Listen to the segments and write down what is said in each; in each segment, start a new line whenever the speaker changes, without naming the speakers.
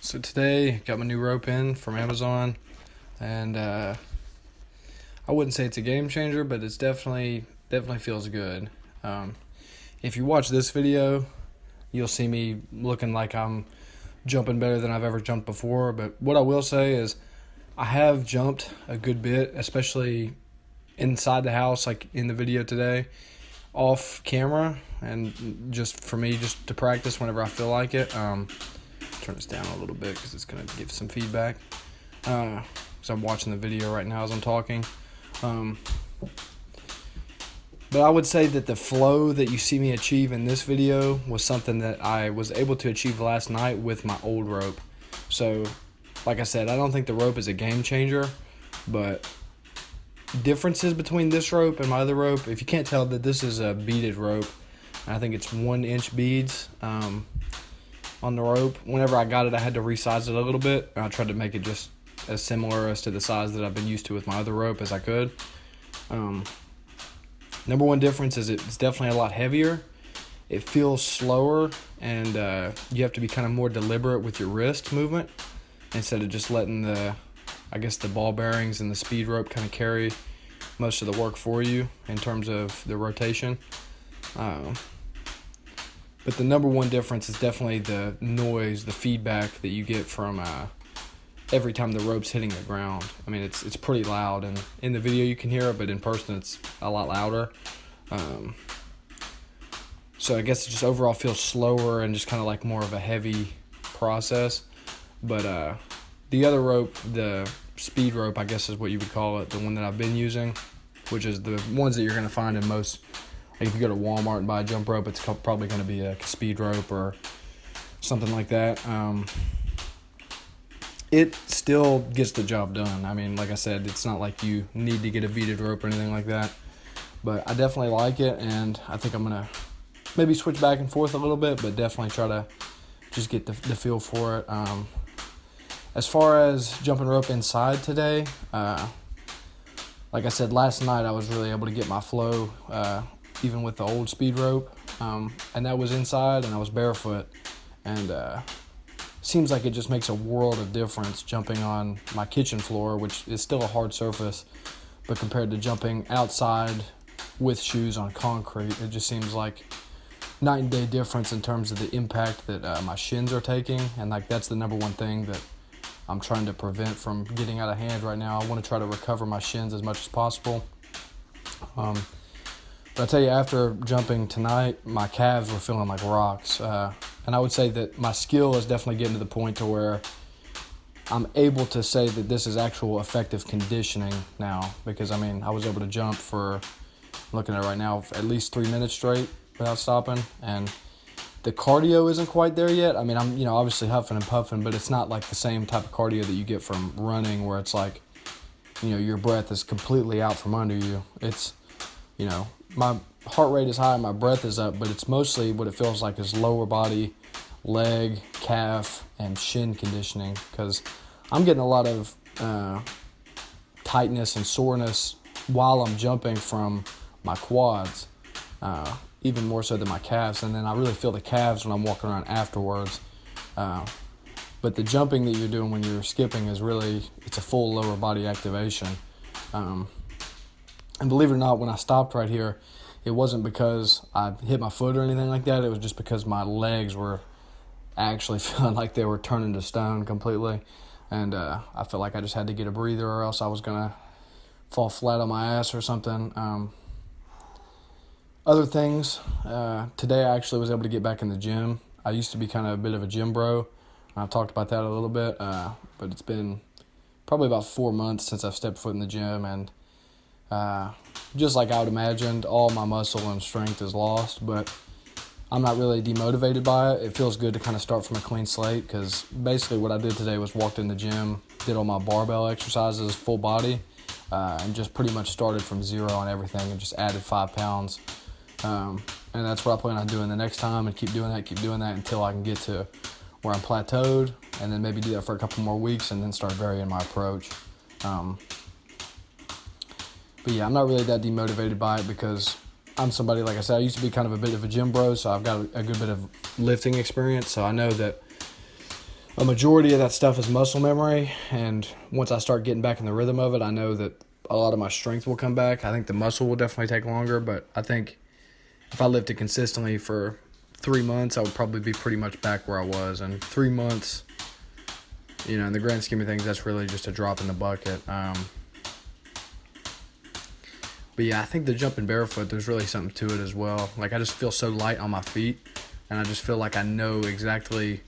So today, got my new rope in from Amazon, and I wouldn't say it's a game changer, but it's definitely feels good. If you watch this video, you'll see me looking like I'm jumping better than I've ever jumped before. But what I will say is, I have jumped a good bit, especially inside the house, like in the video today, off camera, and just for me, just to practice whenever I feel like it. Turn this down a little bit because it's going to give some feedback. So I'm watching the video right now as I'm talking. But I would say that the flow that you see me achieve in this video was something that I was able to achieve last night with my old rope. So, like I said, I don't think the rope is a game changer, but differences between this rope and my other rope, if you can't tell that this is a beaded rope, I think it's 1-inch beads on the rope. Whenever I got it, I had to resize it a little bit, and I tried to make it just as similar as to the size that I've been used to with my other rope as I could. Number one difference is it's definitely a lot heavier. It feels slower, and you have to be kind of more deliberate with your wrist movement instead of just letting the ball bearings and the speed rope kind of carry most of the work for you in terms of the rotation. But the number one difference is definitely the noise, the feedback that you get from every time the rope's hitting the ground. I mean, it's pretty loud, and in the video you can hear it, but in person it's a lot louder. So I guess it just overall feels slower and just kind of like more of a heavy process. But the other rope, the speed rope, I guess is what you would call it, the one that I've been using, which is the ones that you're going to find in most, like if you go to Walmart and buy a jump rope, it's probably going to be a speed rope or something like that. It still gets the job done. I mean, like I said, it's not like you need to get a beaded rope or anything like that. But I definitely like it, and I think I'm going to maybe switch back and forth a little bit, but definitely try to just get the feel for it. As far as jumping rope inside today, like I said, last night I was really able to get my flow, even with the old speed rope, and that was inside, and I was barefoot, and seems like it just makes a world of difference jumping on my kitchen floor, which is still a hard surface, but compared to jumping outside with shoes on concrete, it just seems like night and day difference in terms of the impact that my shins are taking. And like that's the number one thing that I'm trying to prevent from getting out of hand right now. I want to try to recover my shins as much as possible. But I tell you, after jumping tonight, my calves were feeling like rocks. And I would say that my skill is definitely getting to the point to where I'm able to say that this is actual effective conditioning now. Because, I mean, I was able to jump for, looking at it right now, at least 3 minutes straight without stopping. And the cardio isn't quite there yet. I mean, I'm, obviously huffing and puffing, but it's not like the same type of cardio that you get from running where it's like, your breath is completely out from under you. It's, my heart rate is high, my breath is up, but it's mostly what it feels like is lower body, leg, calf, and shin conditioning, because I'm getting a lot of tightness and soreness while I'm jumping from my quads, even more so than my calves, and then I really feel the calves when I'm walking around afterwards. But the jumping that you're doing when you're skipping is really, it's a full lower body activation. And believe it or not, when I stopped right here, it wasn't because I hit my foot or anything like that. It was just because my legs were actually feeling like they were turning to stone completely. And I felt like I just had to get a breather or else I was going to fall flat on my ass or something. Other things, today I actually was able to get back in the gym. I used to be kind of a bit of a gym bro. I've talked about that a little bit, but it's been probably about 4 months since I've stepped foot in the gym, and just like I would imagined, all my muscle and strength is lost, but I'm not really demotivated by it. It feels good to kind of start from a clean slate, because basically what I did today was walked in the gym, did all my barbell exercises full body, and just pretty much started from zero on everything and just added 5 pounds. And that's what I plan on doing the next time, and keep doing that until I can get to where I'm plateaued, and then maybe do that for a couple more weeks and then start varying my approach. But yeah, I'm not really that demotivated by it because I'm somebody, like I said, I used to be kind of a bit of a gym bro, so I've got a good bit of lifting experience, so I know that a majority of that stuff is muscle memory, and once I start getting back in the rhythm of it, I know that a lot of my strength will come back. I think the muscle will definitely take longer, but I think if I lifted consistently for 3 months, I would probably be pretty much back where I was. And 3 months, in the grand scheme of things, that's really just a drop in the bucket. But yeah, I think the jumping barefoot, there's really something to it as well. Like, I just feel so light on my feet, and I just feel like I know exactly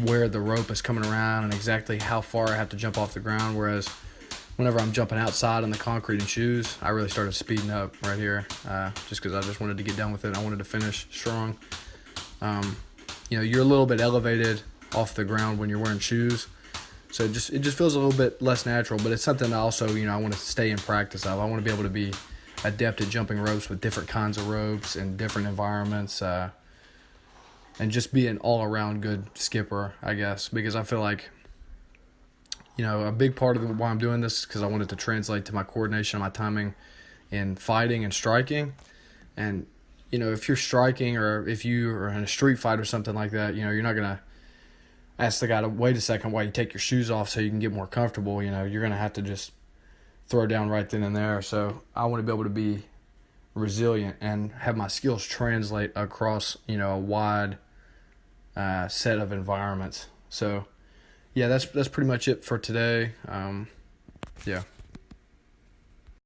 where the rope is coming around and exactly how far I have to jump off the ground. Whereas whenever I'm jumping outside on the concrete in shoes, I really started speeding up right here, just because I just wanted to get done with it. I wanted to finish strong. You're a little bit elevated off the ground when you're wearing shoes, so it just feels a little bit less natural. But it's something I also I want to stay in practice of. I want to be able to be adept at jumping ropes with different kinds of ropes and different environments, and just be an all-around good skipper, I guess, because I feel like a big part of why I'm doing this is because I want it to translate to my coordination and my timing in fighting and striking. And, if you're striking or if you are in a street fight or something like that, you're not going to ask the guy to wait a second while you take your shoes off so you can get more comfortable. You're going to have to just throw down right then and there. So I want to be able to be resilient and have my skills translate across, a wide set of environments. So, yeah, that's pretty much it for today. Yeah.